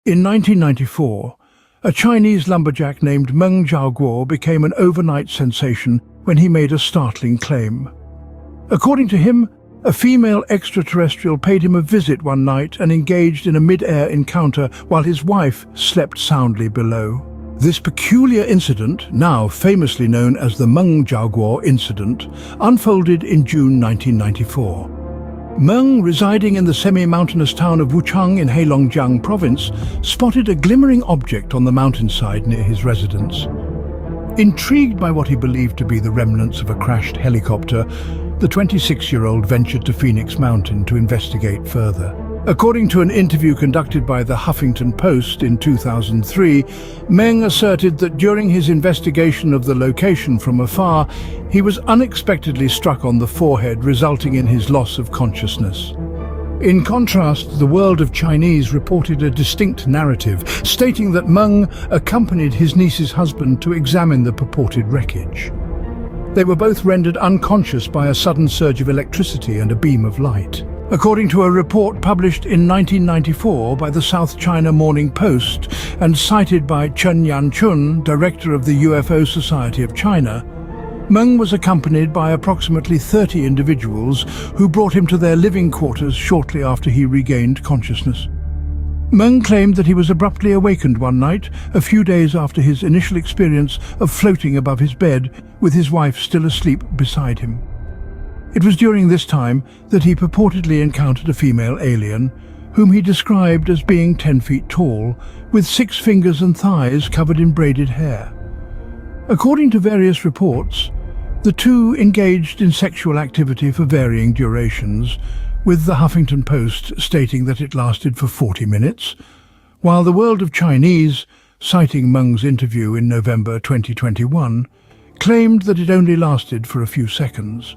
In 1994, a Chinese lumberjack named Meng Zhaoguo became an overnight sensation when he made a startling claim. According to him, a female extraterrestrial paid him a visit one night and engaged in a mid-air encounter while his wife slept soundly below. This peculiar incident, now famously known as the Meng Zhaoguo incident, unfolded in June 1994. Meng, residing in the semi-mountainous town of Wuchang in Heilongjiang province, spotted a glimmering object on the mountainside near his residence. Intrigued by what he believed to be the remnants of a crashed helicopter, the 26-year-old ventured to Phoenix Mountain to investigate further. According to an interview conducted by the Huffington Post in 2003, Meng asserted that during his investigation of the location from afar, he was unexpectedly struck on the forehead, resulting in his loss of consciousness. In contrast, the world of Chinese reported a distinct narrative, stating that Meng accompanied his niece's husband to examine the purported wreckage. They were both rendered unconscious by a sudden surge of electricity and a beam of light. According to a report published in 1994 by the South China Morning Post and cited by Chen Yanchun, director of the UFO Society of China, Meng was accompanied by approximately 30 individuals who brought him to their living quarters shortly after he regained consciousness. Meng claimed that he was abruptly awakened one night, a few days after his initial experience of floating above his bed, with his wife still asleep beside him. It was during this time that he purportedly encountered a female alien, whom he described as being 10 feet tall, with 6 fingers and thighs covered in braided hair. According to various reports, the two engaged in sexual activity for varying durations, with the Huffington Post stating that it lasted for 40 minutes, while the World of Chinese, citing Meng's interview in November 2021, claimed that it only lasted for a few seconds.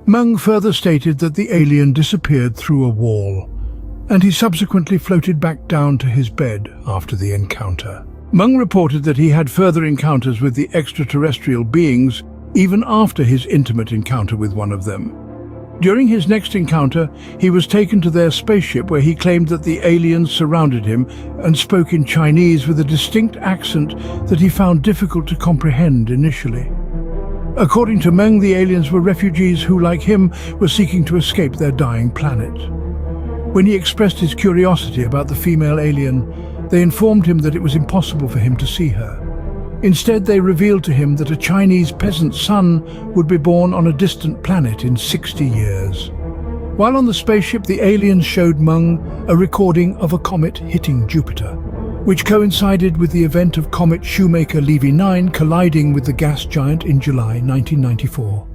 Meng further stated that the alien disappeared through a wall, and he subsequently floated back down to his bed after the encounter. Meng reported that he had further encounters with the extraterrestrial beings even after his intimate encounter with one of them. During his next encounter, he was taken to their spaceship where he claimed that the aliens surrounded him and spoke in Chinese with a distinct accent that he found difficult to comprehend initially. According to Meng, the aliens were refugees who, like him, were seeking to escape their dying planet. When he expressed his curiosity about the female alien, they informed him that it was impossible for him to see her. Instead, they revealed to him that a Chinese peasant's son would be born on a distant planet in 60 years. While on the spaceship, the aliens showed Meng a recording of a comet hitting Jupiter, which coincided with the event of comet Shoemaker-Levy 9 colliding with the gas giant in July 1994.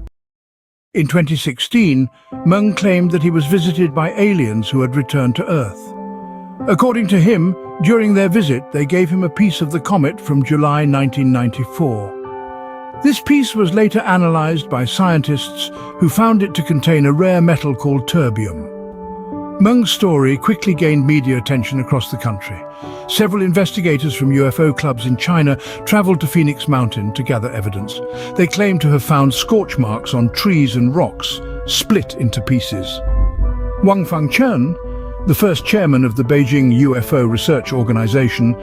In 2016, Meng claimed that he was visited by aliens who had returned to Earth. According to him, during their visit, they gave him a piece of the comet from July 1994. This piece was later analyzed by scientists who found it to contain a rare metal called terbium. Meng's story quickly gained media attention across the country. Several investigators from UFO clubs in China traveled to Phoenix Mountain to gather evidence. They claimed to have found scorch marks on trees and rocks, split into pieces. Wang Fangchen, the first chairman of the Beijing UFO Research Organization,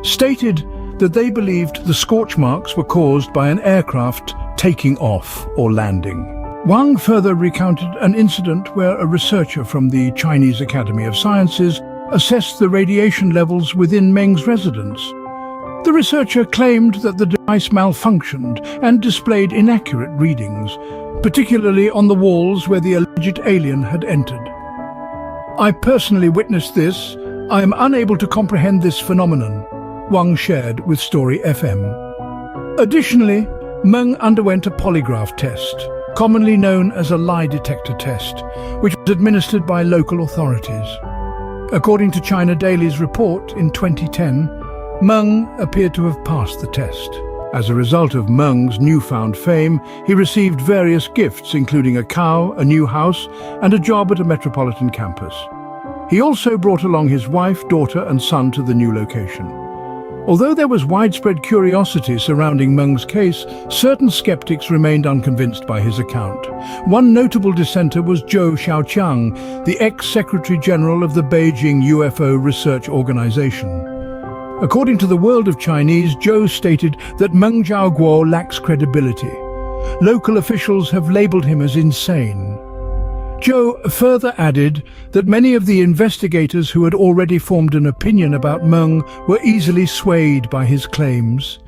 stated that they believed the scorch marks were caused by an aircraft taking off or landing. Wang further recounted an incident where a researcher from the Chinese Academy of Sciences assessed the radiation levels within Meng's residence. The researcher claimed that the device malfunctioned and displayed inaccurate readings, particularly on the walls where the alleged alien had entered. "I personally witnessed this. I am unable to comprehend this phenomenon," Wang shared with Story FM. Additionally, Meng underwent a polygraph test, commonly known as a lie detector test, which was administered by local authorities. According to China Daily's report in 2010, Meng appeared to have passed the test. As a result of Meng's newfound fame, he received various gifts, including a cow, a new house, and a job at a metropolitan campus. He also brought along his wife, daughter, and son to the new location. Although there was widespread curiosity surrounding Meng's case, certain skeptics remained unconvinced by his account. One notable dissenter was Zhou Xiaoqiang, the ex-Secretary General of the Beijing UFO Research Organization. According to the World of Chinese, Zhou stated that Meng Zhaoguo lacks credibility. Local officials have labeled him as insane. Zhou further added that many of the investigators who had already formed an opinion about Meng were easily swayed by his claims.